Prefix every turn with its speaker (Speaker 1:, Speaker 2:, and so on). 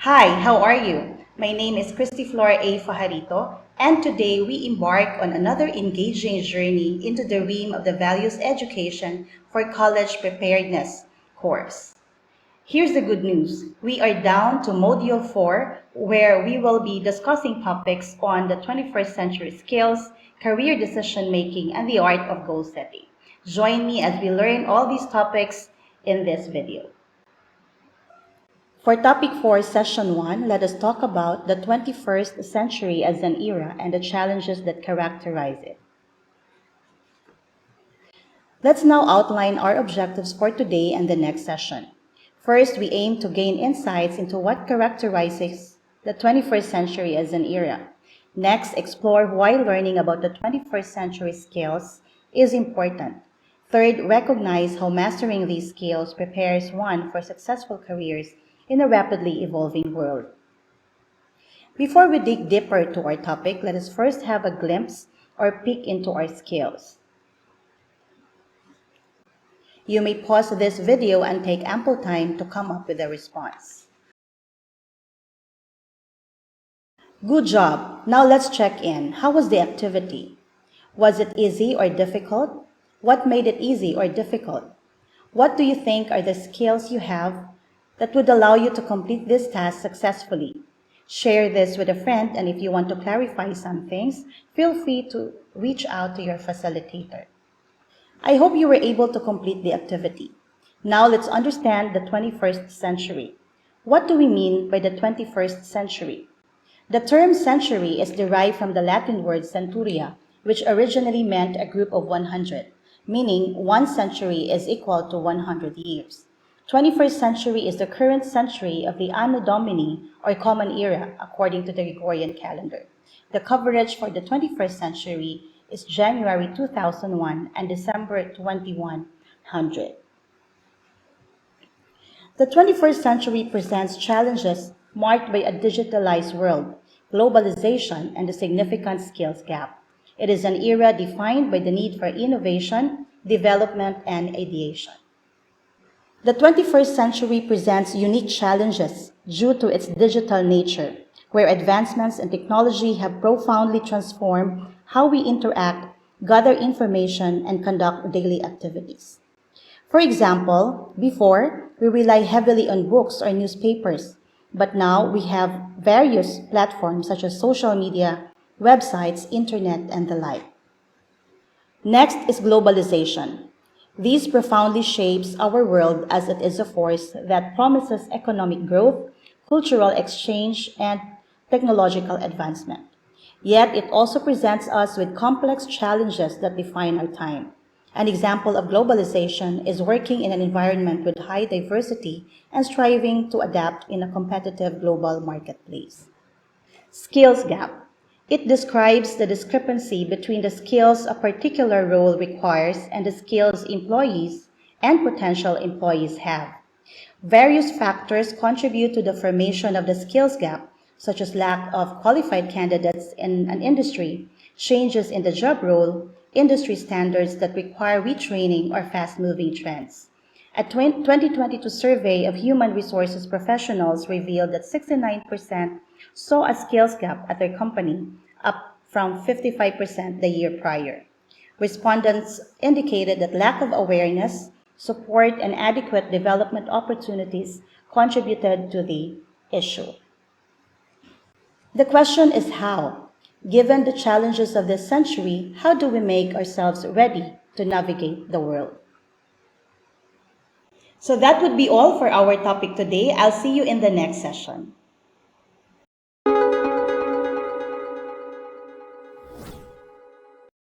Speaker 1: Hi, how are you? My name is Christy Flora A. Fajarito, and today we embark on another engaging journey into the realm of the values education for college preparedness course. Here's the good news. We are down to Module 4, where we will be discussing topics on the 21st century skills, career decision making, and the art of goal setting. Join me as we learn all these topics in this video. For topic 4, session 1, let us talk about the 21st century as an era and the challenges that characterize it. Let's now outline our objectives for today and the next session. First, we aim to gain insights into what characterizes the 21st century as an era. Next, explore why learning about the 21st century skills is important. Third, recognize how mastering these skills prepares one for successful careers in a rapidly evolving world. Before we dig deeper to our topic, let us first have a glimpse or peek into our skills. You may pause this video and take ample time to come up with a response. Good job! Now let's check in. How was the activity? Was it easy or difficult? What made it easy or difficult? What do you think are the skills you have that would allow you to complete this task successfully? Share this with a friend, and if you want to clarify some things, feel free to reach out to your facilitator. I hope you were able to complete the activity. Now let's understand the 21st century. What do we mean by the 21st century? The term century is derived from the Latin word centuria, which originally meant a group of 100, meaning 1 century is equal to 100 years. 21st century is the current century of the Anno Domini, or Common Era, according to the Gregorian calendar. The coverage for the 21st century is January 2001 and December 2100. The 21st century presents challenges marked by a digitalized world, globalization, and a significant skills gap. It is an era defined by the need for innovation, development, and ideation. The 21st century presents unique challenges due to its digital nature, where advancements in technology have profoundly transformed how we interact, gather information, and conduct daily activities. For example, before, we rely heavily on books or newspapers, but now we have various platforms such as social media, websites, internet, and the like. Next is globalization. This profoundly shapes our world as it is a force that promises economic growth, cultural exchange, and technological advancement. Yet it also presents us with complex challenges that define our time. An example of globalization is working in an environment with high diversity and striving to adapt in a competitive global marketplace. Skills gap. It describes the discrepancy between the skills a particular role requires and the skills employees and potential employees have. Various factors contribute to the formation of the skills gap, such as lack of qualified candidates in an industry, changes in the job role, industry standards that require retraining, or fast-moving trends. A 2022 survey of human resources professionals revealed that 69% saw a skills gap at their company, up from 55% the year prior. Respondents indicated that lack of awareness, support, and adequate development opportunities contributed to the issue. The question is how? Given the challenges of this century, how do we make ourselves ready to navigate the world? So that would be all for our topic today. I'll see you in the next session.